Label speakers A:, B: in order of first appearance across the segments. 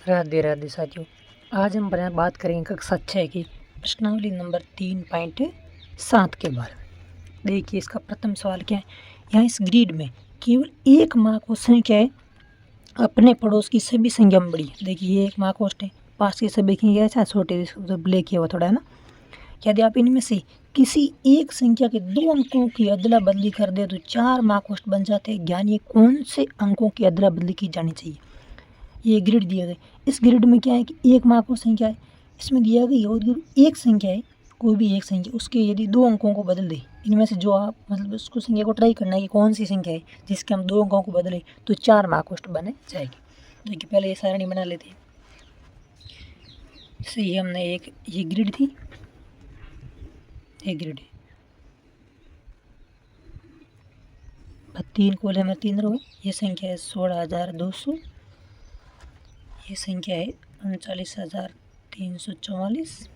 A: राधे राधे साथियों। आज हम बात करेंगे कक्षा 6 की प्रश्नावली नंबर 3.7 के बारे में। देखिए इसका प्रथम सवाल क्या है। यहाँ इस ग्रिड में केवल एक मार्क संख्या है अपने पड़ोस की सभी संख्या में बड़ी। देखिए ये एक मार्क है, पास की सभी संख्या अच्छा छोटे ब्लैक किया हुआ थोड़ा है ना। यदि आप इनमें से किसी एक संख्या के 2 अंकों की अदला बदली कर दे तो 4 मार्क बन जाते हैं। ज्ञान ये कौन से अंकों की अदला बदली की जानी चाहिए। ये ग्रिड दिया गया। इस ग्रिड में क्या है कि एक मार्क संख्या है, इसमें दिया गई और एक संख्या है, कोई भी एक संख्या उसके यदि 2 अंकों को बदल दे, इनमें से जो आप मतलब उसको संख्या को ट्राई करना है कि कौन सी संख्या है जिसके हम 2 अंकों को बदले तो 4 मार्क बने जाएगी। देखिए पहले ये सारणी बना लेते हैं। जैसे ये हमने एक ये ग्रिड थी, एक ग्रिड 3 कॉलम में 3 रो है। ये संख्या है 16,200, ये संख्या है 39,344,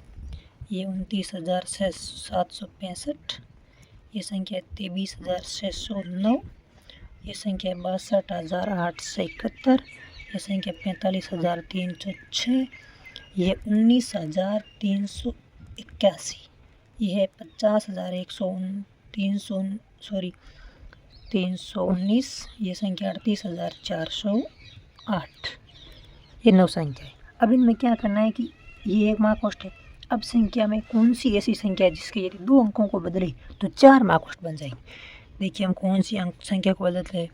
A: ये 29,765, ये संख्या है 23,609, ये संख्या है 62,871, ये संख्या 45,306, ये 19,381, ये है 319, ये संख्या 38,408। ये 9 संख्या है। अब इनमें क्या करना है कि ये एक मार्क है। अब संख्या में कौन सी ऐसी संख्या है जिसके यदि 2 अंकों को बदले तो 4 मार्क बन जाएंगे। देखिए हम कौन सी अंक संख्या को बदलते हैं।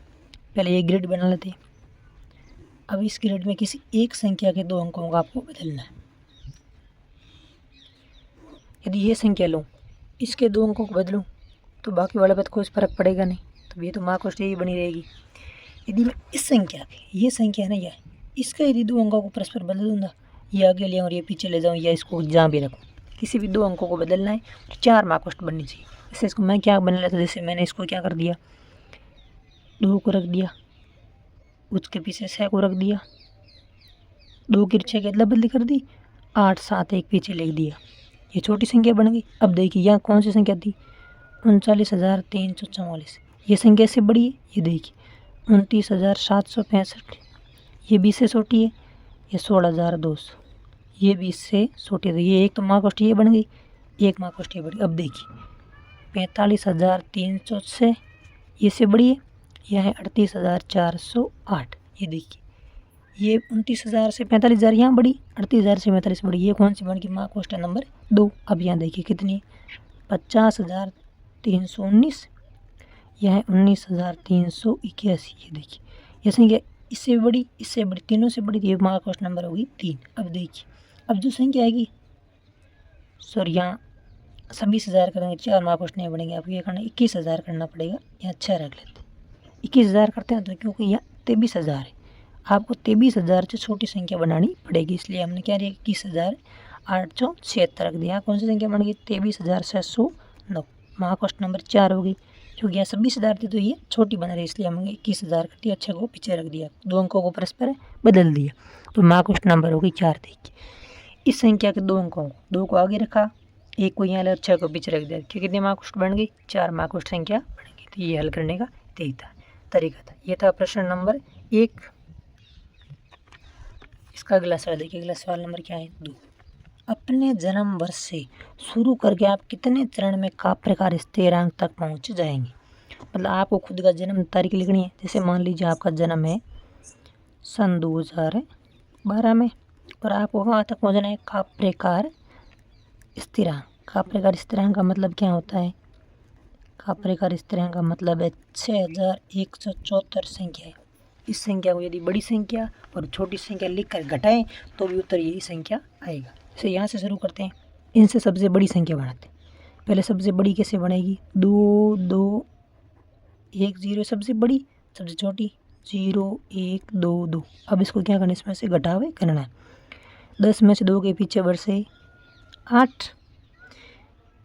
A: पहले ये ग्रिड बना लेते हैं। अब इस ग्रिड में किसी एक संख्या के 2 अंकों का आपको बदलना है। यदि ये संख्या लूँ, इसके 2 अंकों को बदलूँ तो बाकी वाले पर कोई फर्क पड़ेगा नहीं, तो ये तो मार्क यही बनी रहेगी। यदि मैं इस संख्या की, ये संख्या है ना यह, इसका यदि 2 अंकों को परस्पर बदल दूंगा, ये आगे ले और ये पीछे ले जाऊँ या इसको जहाँ भी रखूँ, किसी भी 2 अंकों को बदलना है तो 4 मार्क बननी चाहिए। जैसे इसको मैं क्या बना लेता, जैसे मैंने इसको क्या कर दिया, 2 को रख दिया, उसके पीछे 6 को रख दिया, 2 की 6 की अदला बदली कर दी, 8 7 1 पीछे लिख दिया, ये छोटी संख्या बन गई। अब देखिए यहाँ कौन सी संख्या थी, 39,344, ये संख्या से बड़ी है। ये देखिए 29,765, ये 20 से छोटी है। ये 16,200, ये 20 से छोटी है। तो ये एक तो मार्क ये बन गई, एक मार्क ये बड़ी। अब देखिए 45,306, ये से बड़ी है। यह है 38,408। ये देखिए ये 29,000 से 45,000 यहाँ बड़ी, 38,000 से 45 बड़ी। ये कौन सी बन गई, मार्क नंबर 2। अब यहाँ देखिए कितनी, 50,319, यह है 19,381। ये देखिए ये संख्या इससे बड़ी, इससे बड़ी, तीनों से बड़ी, ये मार्क नंबर होगी 3। अब देखिए अब जो संख्या आएगी, सॉरी यहाँ 26,000 करेंगे, 4 मार्क नहीं बनेंगे। आपको ये करना 21,000 करना पड़ेगा। यहाँ 6 रख लेते, 21,000 करते हैं तो क्योंकि यहाँ 23,000 है, आपको 23,000 से छोटी संख्या बनानी पड़ेगी, इसलिए हमने क्या दिया 21,876 रख दिया। कौन सी संख्या बन गई, 23,609, मार्क नंबर 4 हो गई। क्योंकि यहाँ 26,000 थी तो ये छोटी बन रही, इसलिए हमने 21,000 कर दिया, 6 को पीछे रख दिया, 2 अंकों को परस्पर बदल दिया, तो मार्क नंबर हो गई 4। देखिए इस संख्या के 2 अंकों को, 2 को आगे रखा, 1 को यहाँ ले और 6 को पीछे रख दिया, कितनी मार्क बन गई, 4 मार्क संख्या बन गई। तो ये हल करने का तरीका था। ये था प्रश्न नंबर 1। इसका अगला सवाल देखिए। अगला सवाल नंबर क्या है, 2। अपने जन्म वर्ष से शुरू करके आप कितने चरण में का प्रकार स्थिरांक तक पहुंच जाएंगे। मतलब आपको खुद का जन्म तारीख लिखनी है। जैसे मान लीजिए आपका जन्म है सन 2012 में और आपको वहाँ तक पहुँचना है का प्रकार स्थिरांक। का प्रकार स्थिरांक का मतलब क्या होता है, का प्रकार स्थिरांक का मतलब है 6,174 संख्या है। इस संख्या को यदि बड़ी संख्या और छोटी संख्या लिखकर घटाएं तो भी उत्तर यही संख्या आएगा। जैसे यहाँ से शुरू करते हैं, इनसे सबसे बड़ी संख्या बनाते हैं। पहले सबसे बड़ी कैसे बनेगी, 2 2 1 0 सबसे बड़ी, सबसे छोटी 0 1 2 2। अब इसको क्या करना है, इसमें से घटावे करना है। 10 में से 2 के पीछे बढ़े 8,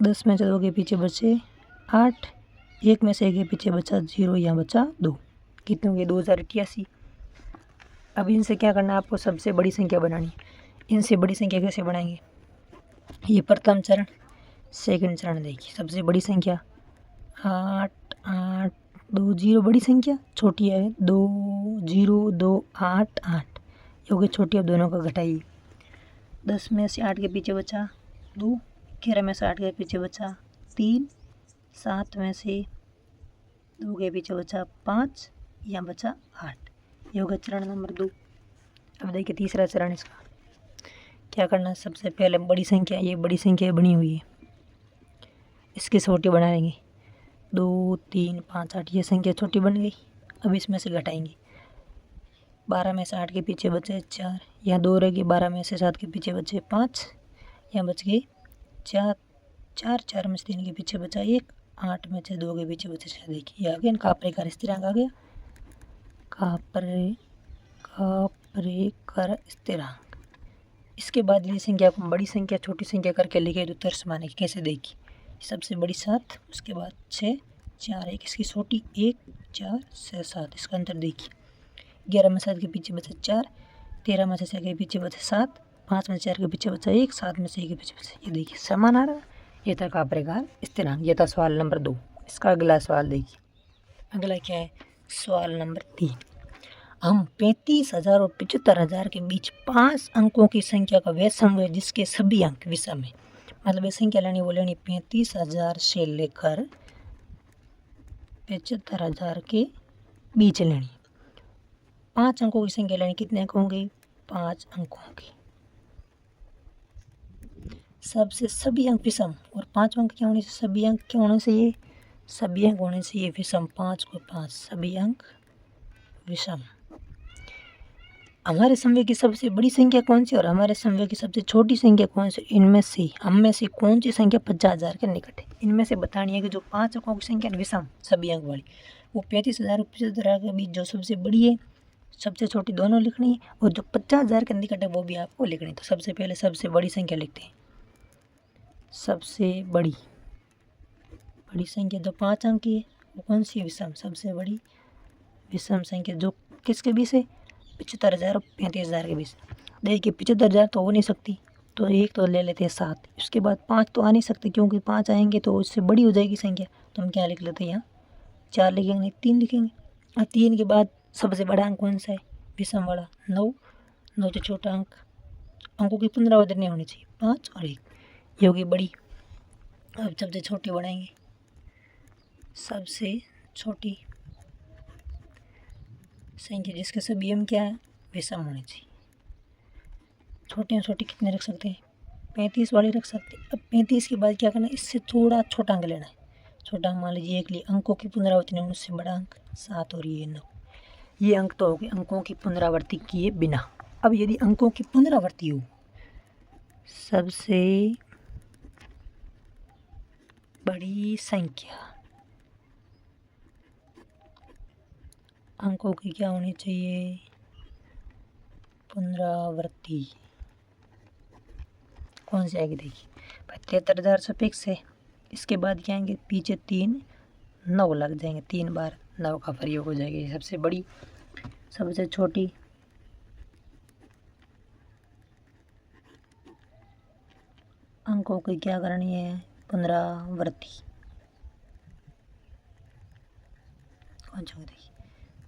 A: 10 में से 2 के पीछे बचे 8, 1 में से 1 के पीछे बचा 0, यहाँ बचा 2, कितने हो गए 2088। अब इनसे क्या करना है, आपको सबसे बड़ी संख्या बनानी है। इनसे बड़ी संख्या कैसे बनाएंगे, ये प्रथम चरण, सेकंड चरण। देखिए सबसे बड़ी संख्या 8 8 2 0, बड़ी संख्या, छोटी है 2 0 2 8 8, ये हो गई छोटी। अब दोनों का घटाइए। 10 में से 8 के पीछे बचा 2, 11 में से 8 के पीछे बचा 3, 7 में से 2 के पीछे बचा 5, यहाँ बचा 8। ये हो गया चरण नंबर 2। अब देखिए तीसरा चरण इसका क्या करना है। सबसे पहले बड़ी संख्या, ये बड़ी संख्या बनी हुई है, इसकी छोटी बनाएंगे। 2, 3, 5, 8 ये संख्या छोटी बन गई। अब इसमें से घटाएंगे। 12 में से 8 के पीछे बचे 4, यहाँ 2 रहेगी। 12 में से 7 के पीछे बचे 5, यहाँ बच गई 4, 4 में से 3 के पीछे बचा 1, 8 में से 2 के पीछे बचे 6। देखिए आ गया कापरेकर स्थिरांक आ गया। कापरेकर स्थिरांक। इसके बाद ये संख्या को बड़ी संख्या छोटी संख्या करके लिखे तो तरस माने कैसे। देखिए सबसे बड़ी 7, उसके बाद 6, 4, 1, इसकी छोटी 1, 4, 6, 7। इसका अंतर देखिए 11 में 7 के पीछे बचा 4, 13 में से 6 के पीछे बचा 7, 5 में से 4 के पीछे बचा 1, 7 में से 1 के पीछे बचा। ये देखिए समान आ रहा है। ये था कापरेकर स्थिरांक। ये था सवाल नंबर 2। इसका अगला सवाल देखिए। अगला क्या है, सवाल नंबर 3। हम 35,000 और 75,000 के बीच 5 अंकों की संख्या का वह सम है जिसके सभी अंक विषम है। मतलब ये संख्या लेनी वो लेनी 35,000 से लेकर 75,000 के बीच लेनी। 5 अंकों की संख्या लेनी। कितने अंक होंगे, 5 अंकों की। सबसे सभी अंक विषम, और 5 अंक क्या होने से, सभी अंक क्या होने से, ये सभी अंक होने से ये विषम। 5 को 5 सभी अंक विषम। हमारे समवे की सबसे बड़ी संख्या कौन सी और हमारे समवे की सबसे छोटी संख्या कौन सी, इनमें से हम में से कौन सी संख्या 50,000 के निकट है। इनमें से बतानी है कि जो 5 अंकों की संख्या विषम सभी अंक वाली, वो 35,000 और 75,000 के बीच जो सबसे बड़ी है, सबसे छोटी दोनों लिखनी है, और जो 50,000 के निकट है वो भी आपको लिखनी है। तो सबसे पहले सबसे बड़ी संख्या लिखते हैं। सबसे बड़ी संख्या जो 5 अंक की है वो कौन सी है, विषम। सबसे बड़ी विषम संख्या जो किसके बीच है, 75,000 और 35,000 के बीच। देखिए 75,000 तो हो नहीं सकती, तो एक तो ले लेते हैं 7। इसके बाद 5 तो आ नहीं सकते, क्योंकि 5 आएंगे तो उससे बड़ी हो जाएगी संख्या। तो हम क्या लिख लेते हैं, यहाँ 4 लिखेंगे नहीं 3 लिखेंगे। और 3 के बाद सबसे बड़ा अंक कौन सा है, विषम वाला 9। 9 से छोटा अंक, अंकों की पुनरावृत्ति नहीं होनी चाहिए, 5 और 1, ये होगी बड़ी। अब सबसे छोटी बनाएंगे। सबसे छोटी संख्या जिसके सभी अंक क्या है, विषम होने चाहिए। छोटे में छोटे कितने रख सकते हैं, 35 वाले रख सकते हैं। अब 35 के बाद क्या करना है, इससे थोड़ा छोटा अंक लेना है। छोटा अंक मान लीजिए 1 लिए, अंकों की पुनरावृत्ति नहीं, उससे बड़ा अंक 7 और ये 9। ये अंक तो हो गए अंकों की पुनरावृत्ति किए बिना। अब यदि अंकों की पुनरावृत्ति हो, सबसे बड़ी संख्या अंकों की क्या होनी चाहिए, पुनरावृत्ति कौन सी आएगी। देखिए 73,000 से फिक्स है। इसके बाद क्या आएंगे, पीछे 3 9 लग जाएंगे, 3 बार 9 का प्रयोग हो जाएगा। ये सबसे बड़ी। सबसे छोटी अंकों की क्या करनी है, पुनरावृत्ति कौन सा, देखिए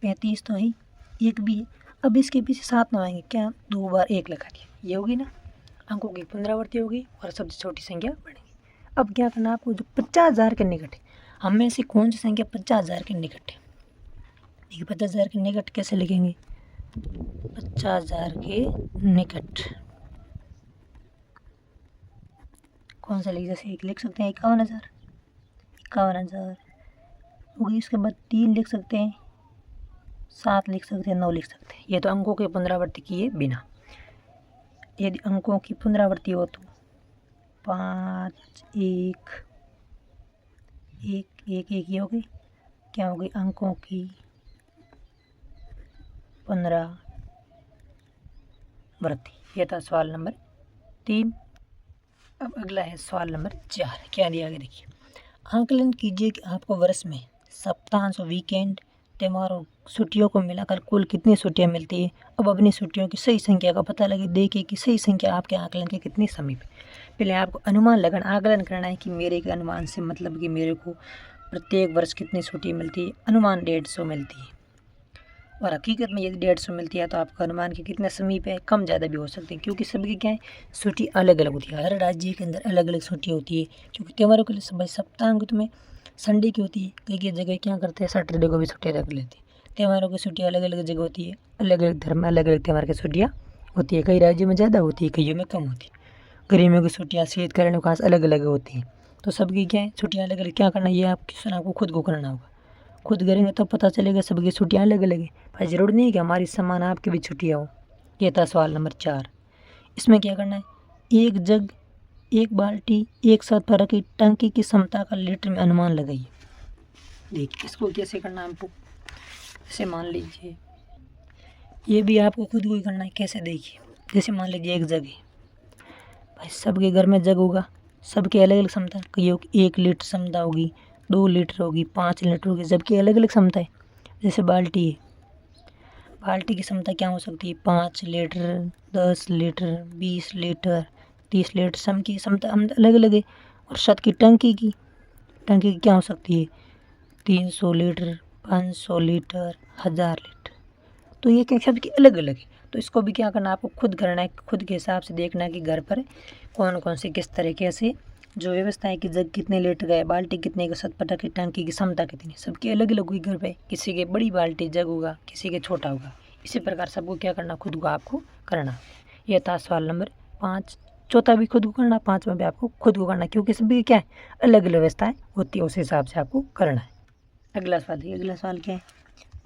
A: 35 तो है, 1 भी है। अब इसके पीछे 7 9 आएंगे, क्या 2 बार 1 लगा दिया, ये होगी ना, अंकों की पुनरावृत्ति होगी और सबसे छोटी संख्या बढ़ेगी। अब क्या करना है आपको, जो 50,000 के निकट है, हम में से कौन सी संख्या 50,000 के निकट है। देखिए 50,000 के निकट कैसे लिखेंगे, 50,000 के निकट कौन सा लिख, जैसे एक लिख सकते हैं 51,000, 51,000 हो गई। इसके बाद 3 लिख सकते हैं, 7 लिख सकते हैं, 9 लिख सकते हैं। ये तो अंकों की पुनरावृत्ति किए बिना। यदि अंकों की पुनरावृत्ति हो तो 5 1 1 1 1 ये हो गई, क्या हो गई, अंकों की पुनरावृत्ति। ये था सवाल नंबर 3। अब अगला है सवाल नंबर 4। क्या दिया गया, देखिए आकलन कीजिए कि आपको वर्ष में सप्ताहांश, वीकेंड, त्यौहार और छुट्टियों को मिलाकर कुल कितनी छुट्टियां मिलती है। अब अपनी छुट्टियों की सही संख्या का पता लगे। देखिए कि सही संख्या आपके आकलन के कितनी समीप है। पहले आपको अनुमान लगाना, आकलन करना है कि मेरे के अनुमान से मतलब कि मेरे को प्रत्येक वर्ष कितनी छुट्टी मिलती है। अनुमान 150 मिलती है। और हकीकत में यदि 150 मिलती है तो आपका अनुमान के कितने समीप है, कम ज़्यादा भी हो सकते हैं, क्योंकि सबकी क्या है छुट्टी अलग अलग होती है। हर राज्य के अंदर अलग अलग छुट्टी होती है, क्योंकि त्योहारों के लिए भाई सप्ताहांत में संडे की होती है, कई कई जगह क्या करते हैं सैटरडे को भी छुट्टी रख लेते हैं। त्योहारों की छुट्टी अलग अलग जगह होती है, अलग अलग धर्म में अलग अलग त्योहार की छुट्टियाँ होती है। कई राज्यों में ज़्यादा होती है, कईयों में कम होती है। गर्मियों की छुट्टियाँ शीतकालीन अवकाश अलग अलग होती हैं। तो सबकी क्या है छुट्टियाँ अलग अलग। क्या करना ये आपको खुद को करना होगा, खुद करेंगे तब पता चलेगा सबकी छुट्टियाँ अलग अलग है। भाई ज़रूरी नहीं है कि हमारी समान आपकी भी छुट्टियाँ हो। ये था सवाल नंबर 4। इसमें क्या करना है, एक जग, एक बाल्टी, एक साथ भर की टंकी की क्षमता का लीटर में अनुमान लगाइए। देखिए इसको कैसे करना है आपको, जैसे मान लीजिए ये भी आपको खुद को ही करना है। कैसे देखिए, जैसे मान लीजिए एक जग है, भाई सबके घर में जग होगा, सबकी अलग अलग क्षमता, कईयों की 1 लीटर क्षमता होगी, 2 लीटर होगी, 5 लीटर होगी, सबकी अलग अलग क्षमता है। जैसे बाल्टी है, बाल्टी की क्षमता क्या हो सकती है 5 लीटर, 10 लीटर, 20 लीटर, 30 लीटर, सबकी क्षमता अलग अलग है। और छत की टंकी की क्या हो सकती है 300 लीटर, 500 लीटर, 1000 लीटर। तो ये क्या सबकी अलग अलग है। तो इसको भी क्या करना है आपको खुद करना है, खुद के हिसाब से देखना है कि घर पर कौन कौन से किस तरीके से जो व्यवस्था है कि जग कितने लीटर का है, बाल्टी कितने का, सतपटा की टंकी की क्षमता कितनी, सबकी अलग अलग हुई घर पे। किसी के बड़ी बाल्टी जग होगा, किसी के छोटा होगा। इसी प्रकार सबको क्या करना खुद को आपको करना। यह था सवाल नंबर 5। चौथा भी खुद को करना, 5वां भी आपको खुद को करना, क्योंकि सभी क्या है अलग अलग व्यवस्थाएं होती है, उस हिसाब से आपको करना है। अगला सवाल देखिए, अगला सवाल क्या है,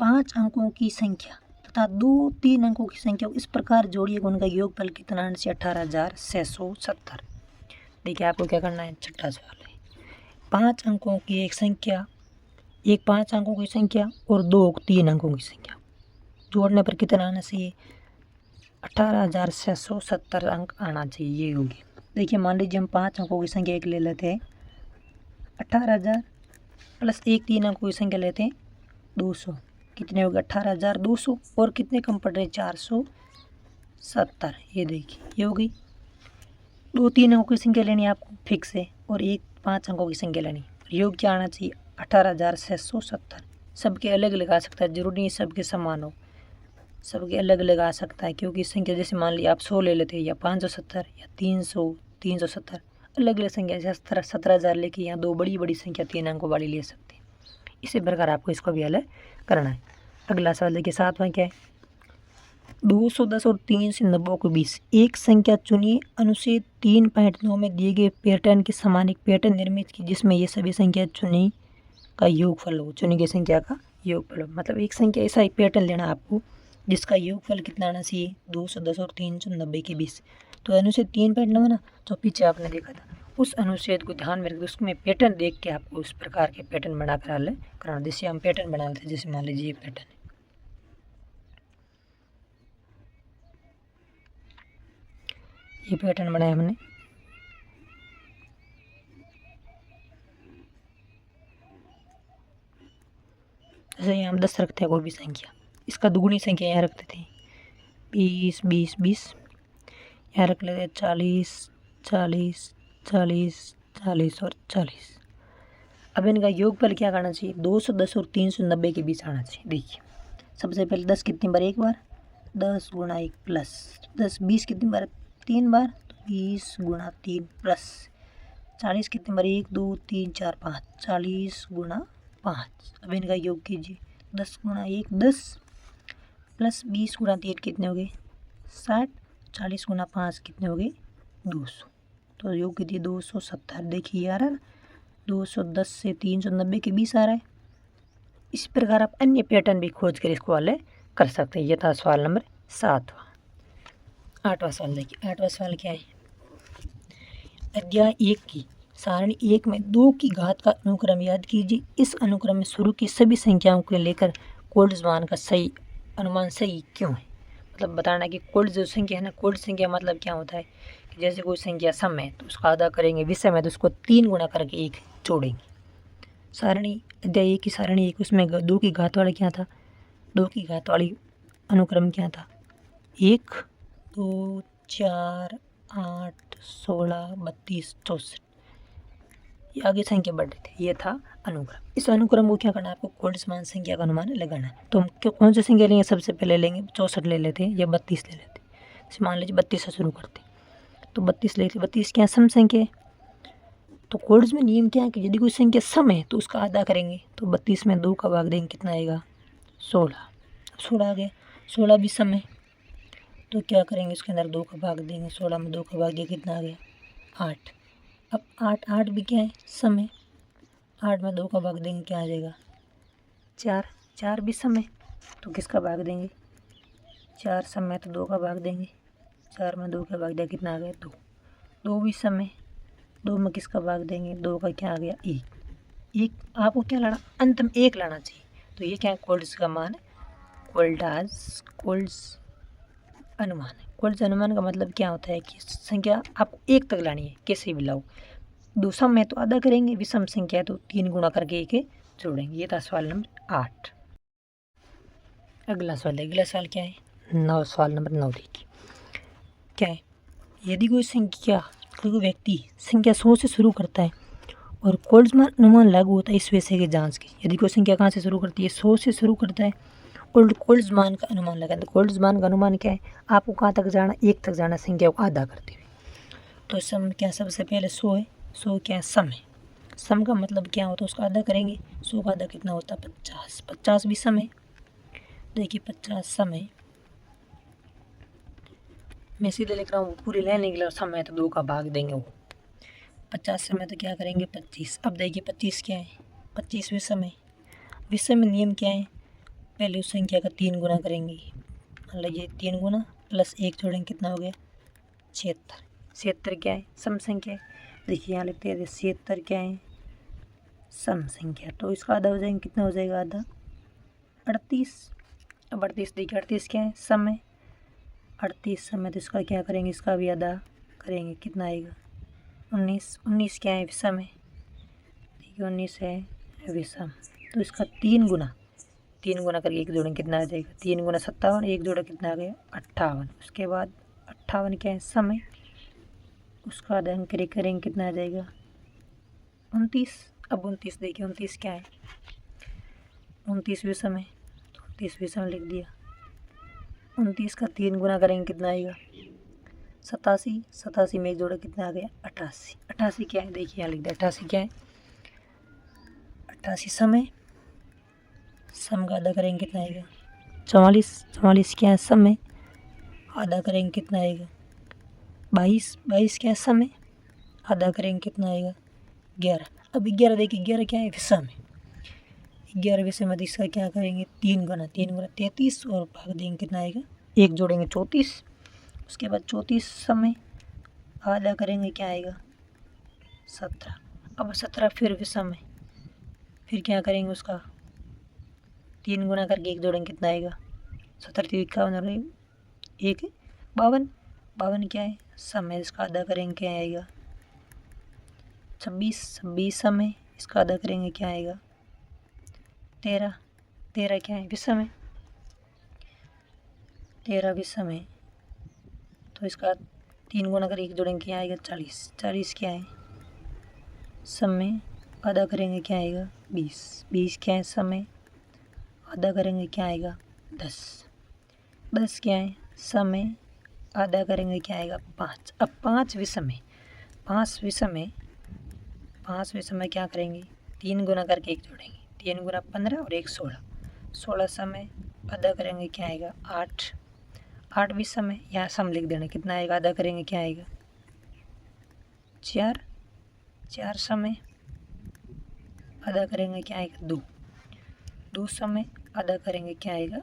A: 5 अंकों की संख्या तथा 2-3 अंकों की संख्या को इस प्रकार जोड़िए, उनका योगफल कितना है से 18,670। देखिए आपको क्या करना है, छठा सवाल है 5 अंकों की एक संख्या, एक 5 अंकों की संख्या और 2-3 अंकों की संख्या जोड़ने पर कितना आना चाहिए 18,670 अंक आना चाहिए, ये होगी। देखिए मान लीजिए हम 5 अंकों की संख्या एक ले लेते हैं 18,000 प्लस 1 3 अंकों की संख्या लेते हैं 200, कितने हो गए 18,200, और कितने कम पड़ रहे 470। ये देखिए ये हो गई। 2 3 अंकों की संख्या लेनी है आपको फिक्स है, और 5 अंकों की संख्या लेनी। योग क्या आना चाहिए 18,670। सबके अलग अलग आ सकता है, जरूरी नहीं सबके समान हो, सबके अलग अलग आ सकता है। क्योंकि संख्या जैसे मान लिया आप 100 ले लेते हैं, या 570, या 300, 370, अलग अलग संख्या। जैसे 17,000 लेके यहाँ 2 बड़ी बड़ी संख्या 3 अंकों वाली ले सकते हैं। इसी प्रकार आपको इसको भी अलग करना है। अगला सवाल देखिए 7वां क्या है, 210 और 3 से 90 के बीच एक संख्या चुनिए, अनुच्छेद 3.9 में दिए गए पैटर्न के समान एक पैटर्न निर्मित की जिसमें ये सभी संख्या चुनी का योगफल हो, चुनी गई संख्या का योगफल हो। मतलब एक संख्या ऐसा एक पैटर्न लेना आपको जिसका योगफल कितना आना चाहिए 210 और 390 के बीच। तो अनुच्छेद 3.9 है ना, तो पीछे आपने देखा था, उस अनुच्छेद को ध्यान में रखकर उसमें पैटर्न देख के आपको उस प्रकार के पैटर्न बनाकर हल कराना। जैसे हम पैटर्न बना लेते हैं, जैसे मान लीजिए ये पैटर्न है, ये पैटर्न बनाया हमने। जैसे यहाँ हम 10 रखते हैं कोई भी संख्या, इसका दुगुनी संख्या यहाँ रखते थे 20 20 20, यहाँ रख लेते 40 40 40 40 और 40। अब इनका योगफल क्या करना चाहिए 210 और 390 के बीच आना चाहिए। देखिए सबसे पहले 10 कितनी बार, एक बार, 10 गुणा 1 प्लस 10, 20 कितनी बार 3 बार, तो 20 गुणा 3 प्लस 40 कितनी बार 1 2 3 4 5, 40 गुणा 5। अब इनका योग कीजिए 10 गुणा 1 10 प्लस 20 गुणा 3 कितने हो गए 60, 40 गुणा 5 कितने हो गए 200। तो योग कीजिए 270। देखिए यार 210 से 390 के बीच आ रहा है। इस प्रकार आप अन्य पैटर्न भी खोज कर इसको हल कर सकते हैं। यह था सवाल नंबर 7वां। 8वां सवाल देखिए, 8वां सवाल क्या है, अध्याय 1 की सारणी 1 में 2 की घात का अनुक्रम याद कीजिए। इस अनुक्रम में शुरू की सभी संख्याओं को लेकर कोल्ड्स मान का सही अनुमान सही क्यों है। मतलब बताना कि कोल्ड जो संख्या है ना, कोल्ड संख्या मतलब क्या होता है कि जैसे कोई संख्या सम है तो उसका आधा करेंगे, विषम है तो उसको 3 गुणा करके 1 जोड़ेंगे। सारणी अध्याय 1 की सारणी 1, उसमें 2 की घात वाला क्या था, 2 की घात वाली अनुक्रम क्या था 1 2 4 8 16 32 64। ये आगे संख्या बढ़ रही थी, ये था अनुक्रम। इस अनुक्रम को क्या करना है, आपको कोल्ड्समान संख्या का अनुमान लगाना है। तो हम कौन सी संख्या लेंगे, सबसे पहले लेंगे 64 ले लेते हैं या 32 ले लेते हैं। मान लीजिए 32 से शुरू करते हैं, तो 32 लेते, 32 क्या सम संख्या है। तो कोड्स में नियम क्या है कि यदि कोई संख्या सम है तो उसका आधा करेंगे। तो 32 में 2 का भाग देंगे, कितना आएगा 16। 16 आ गया, 16 भी सम है तो क्या करेंगे, इसके अंदर 2 का भाग देंगे। 16 में 2 का भाग दिया, कितना आ गया 8। अब 8 भी क्या है सम है, 8 में 2 का भाग देंगे, क्या आ जाएगा 4। 4 भी सम है तो किसका भाग देंगे, 4 सम है तो 2 का भाग देंगे। 4 में 2 का भाग दिया, कितना आ गया 2। 2 भी सम है, 2 में किसका भाग देंगे, 2 का क्या आ गया 1। एक आपको क्या लाना, अंत में 1 लाना चाहिए। तो ये क्या है, कोल्ड्स का मान है, कोल्ड्स अनुमान है। कोल्ड्स अनुमान का मतलब क्या होता है कि संख्या आपको 1 तक लानी है, कैसे भी लाओ। दो सम है तो आधा करेंगे, विषम संख्या है तो 3 गुणा करके 1 जोड़ेंगे। ये था सवाल नंबर 8। अगला सवाल क्या है, सवाल नंबर 9 देखिए क्या है। यदि कोई व्यक्ति संख्या 100 से शुरू करता है और कोल्ड्समान अनुमान लागू होता है इस विषय की जांच की। यदि कोई संख्या कहाँ से शुरू करती है, 100 से शुरू करता है और कोल्ड्समान का अनुमान लगाता है। तो कोल्ड्समान का अनुमान क्या है, आपको कहाँ तक जाना, 1 तक जाना, संख्या को आधा करते हुए। तो सम क्या, सबसे पहले 100 है, 100 क्या है सम है। सम का मतलब क्या होता है, उसका आधा करेंगे। 100 का आधा कितना होता है 50। 50 भी सम है, देखिए 50 सम है। मैं सीधे लिख रहा हूँ, पूरी लाइन निकला सम है तो 2 का भाग देंगे वो। 50 सम है तो क्या करेंगे 25। अब देखिए 25 क्या है, 25 विषम है। विषम में नियम क्या है, पहले उस संख्या का 3 गुना करेंगे। मान लीजिए 3 गुना प्लस 1 जोड़ेंगे, कितना हो गया 76। 76 क्या है सम संख्या है। देखिए यहाँ लिखते हैं 76 क्या है सम संख्या। तो इसका आधा हो जाएगा, कितना हो जाएगा आधा 38। अब 38 देखिए 38 क्या है सम है। 38 सम है तो इसका क्या करेंगे, इसका भी आधा करेंगे, कितना आएगा 19। 19 क्या है विषम है, देखिए 19 है विषम। तो इसका 3 गुना करके 1 जोड़ेंगे, कितना आ जाएगा 3 गुना 57। 1 जोड़ा कितना आ गया 58। उसके बाद 58 क्या है सम है, उसका आधा अंक करेंगे, कितना आ जाएगा 29। अब 29 देखिए 29 क्या है, 29 विषम है तो 29 विषम लिख दिया। 29 का 3 गुना करेंगे, कितना आएगा 87। 87 में 1 जोड़ा, कितना आ गया 88। 88 क्या है, देखिए यहाँ लिख दिया 88 क्या है 88 सम है। सम का आधा करेंगे, कितना आएगा 44। 44 क्या है सम है, आधा करेंगे, कितना आएगा 22। 22 क्या है सम है, आधा करेंगे, कितना आएगा 11। अब 11 देखिए 11 क्या है विषम है। 11 विषम है तो इसका क्या करेंगे 3 गुना 33 और भाग देंगे, कितना आएगा 1 जोड़ेंगे 34। उसके बाद 34 सम है, आधा करेंगे, क्या आएगा 17। अब 17 फिर विषम है, फिर क्या करेंगे उसका 3 गुना करके 1 जोड़ेंगे, कितना आएगा 17 51 और 1 52। 52 क्या है सम है, इसका आधा करेंगे, क्या आएगा 26। 26 सम है, इसका आधा करेंगे, क्या आएगा 13। 13 क्या है विषम है, 13 विषम है तो इसका 3 गुना कर 1 जोड़ेंगे, क्या आएगा 40। 40 क्या है सम में, आधा करेंगे, क्या आएगा 20। 20 क्या है सम में, आधा करेंगे, क्या आएगा 10। 10 क्या है सम में, आधा करेंगे, क्या आएगा 5। अब 5 विषम है, 5 विषम है, 5 विषम में क्या करेंगे 3 गुना करके 1 जोड़ेंगे। 3 गुना 15 और 1 16। 16 सम है, आधा करेंगे, क्या आएगा 8। 8 भी सम है, यहाँ सम लिख देना, कितना आएगा आधा करेंगे, क्या आएगा 4। 4 सम है, आधा करेंगे, क्या आएगा 2। 2 सम है, आधा करेंगे, क्या आएगा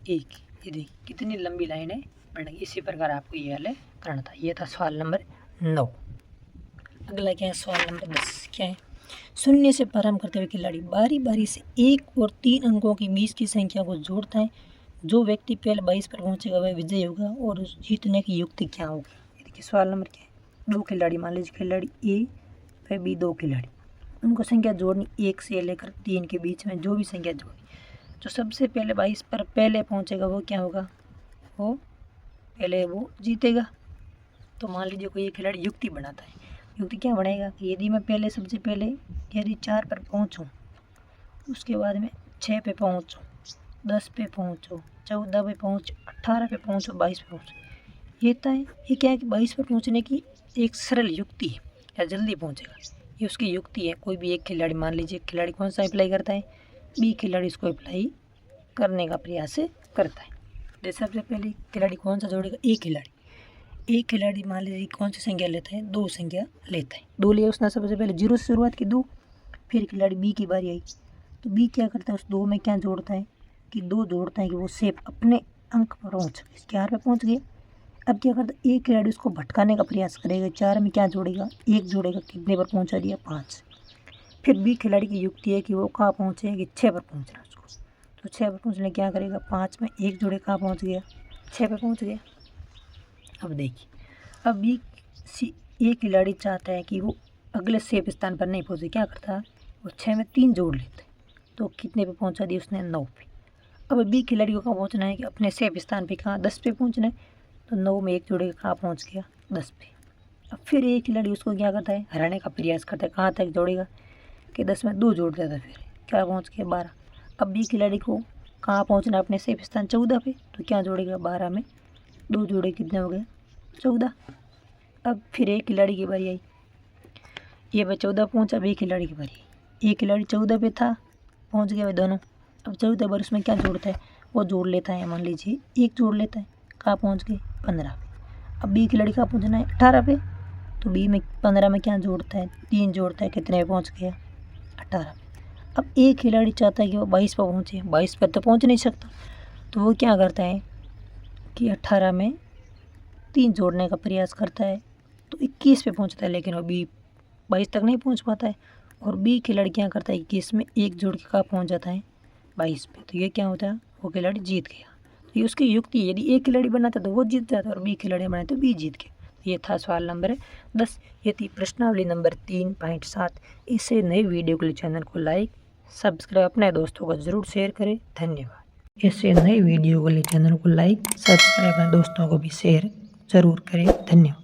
A: 1। ये देखिए कितनी लंबी लाइन है बढ़ेगी। इसी प्रकार आपको ये हल करना था। ये था सवाल नंबर 9। अगला क्या है सवाल नंबर 10। क्या है, शून्य से प्रारंभ करते हुए खिलाड़ी बारी बारी से 1 और 3 अंकों के बीच की संख्या को जोड़ता है। जो व्यक्ति पहले 22 पर पहुंचेगा वह विजयी होगा और उस जीतने की युक्ति क्या होगी। देखिए सवाल नंबर क्या है, 2 खिलाड़ी, मान लीजिए खिलाड़ी ए व बी 2 खिलाड़ी, उनको संख्या जोड़नी 1 से लेकर 3 के बीच में जो भी संख्या जोड़नी। जो सबसे पहले 22 पर पहले पहुंचेगा वो क्या होगा, वो पहले वो जीतेगा। तो मान लीजिए कोई एक खिलाड़ी युक्ति बनाता है, युक्ति क्या बढ़ेगा कि यदि मैं पहले सबसे पहले यदि 4 पर पहुँचूँ, उसके बाद में 6 पे पहुँचूँ, 10 पे पहुँचूँ, 14 पे पहुँचूँ, 18 पे पहुँचूँ, 22 पे पहुँचूँ, ये तय ये क्या है कि 22 पर पहुँचने की एक सरल युक्ति है या जल्दी पहुँचेगा, ये उसकी युक्ति है। कोई भी एक खिलाड़ी, मान लीजिए खिलाड़ी कौन सा अप्लाई करता है, बी खिलाड़ी इसको अप्लाई करने का प्रयास करता है। जैसे सबसे पहले खिलाड़ी कौन सा जोड़ेगा, एक खिलाड़ी मान लीजिए कौन सी संख्या लेता है, 2 संख्या लेता है, 2 लिया उसने सबसे पहले 0 से शुरुआत की 2। फिर खिलाड़ी बी की बारी आई तो बी क्या करता है, उस 2 में क्या जोड़ता है कि 2 जोड़ता है कि वो सेफ अपने अंक पर पहुँच गए, 4 पे पहुँच गया। अब क्या करता है, एक खिलाड़ी उसको भटकाने का प्रयास करेगा, 4 में क्या जोड़ेगा, 1 जोड़ेगा, कितने पर पहुँचा दिया, 5। फिर बी खिलाड़ी की युक्ति है कि वो कहाँ पहुँचे कि 6 पर पहुँचना उसको, तो 6 पर पहुँचने क्या करेगा, 5 में 1 जोड़े, कहाँ पहुँच गया, 6 पर पहुँच गया। अब देखिए, अब बी एक खिलाड़ी चाहता है कि वो अगले सेफ स्थान पर नहीं पहुँचे, क्या करता है, वो 6 में 3 जोड़ लेते, तो कितने पे पहुँचा दिया उसने, 9 पे। अब बी खिलाड़ी को कहाँ पहुँचना है कि अपने सेफ स्थान पे, कहाँ, 10 पे पहुँचना है, तो 9 में 1 जोड़ेगा, कहाँ पहुँच गया, 10 पे। अब फिर एक खिलाड़ी उसको क्या करता है, हराने का प्रयास करता है, कहाँ तक जोड़ेगा कि 10 में 2 जोड़ देता है, फिर क्या पहुँच गया, 12। अब बी खिलाड़ी को कहाँ पहुँचना है, अपने सेफ स्थान 14 पे, तो क्या जोड़ेगा, 12 में 2 जोड़े, कितने हो गए, 14। अब फिर एक खिलाड़ी की बारी आई, ये भाई 14 पहुँचा, बी खिलाड़ी की बारी आई, एक खिलाड़ी 14 पे था, पहुँच गया भाई दोनों। अब 14 बार उसमें क्या जोड़ता है, वो जोड़ लेता है, मान लीजिए 1 जोड़ लेता है, कहाँ पहुँच गए, 15 पे। अब बी खिलाड़ी कहाँ पहुँचना है, 18 पे, तो बी में 15 में क्या जोड़ता है, 3 जोड़ता है, कितने पे पहुँच गया, 18 पे। अब एक खिलाड़ी चाहता है कि वो 22 पर पहुँचे, 22 पर तो पहुँच नहीं सकता, तो वो क्या करता है कि 18 में 3 जोड़ने का प्रयास करता है, तो 21 पे पहुँचता है, लेकिन वो बी 22 तक नहीं पहुँच पाता है। और बी खिलाड़ी क्या करता है, 21 में 1 जोड़ के कहाँ पहुँच जाता है, 22 पे, तो ये क्या होता है, वो खिलाड़ी जीत गया। तो ये उसकी युक्ति है, यदि एक खिलाड़ी बनाता तो वो जीत जाता, और बी खिलाड़ी बनाए तो बी जीत गया। ये था सवाल नंबर 10। ये थी प्रश्नावली नंबर 3.7। इससे नई वीडियो के लिए चैनल को लाइक सब्सक्राइब अपने दोस्तों को ज़रूर शेयर करें। धन्यवाद। इससे नई वीडियो के लिए चैनल को लाइक सब्सक्राइब अपने दोस्तों को भी शेयर ज़रूर करें। धन्यवाद।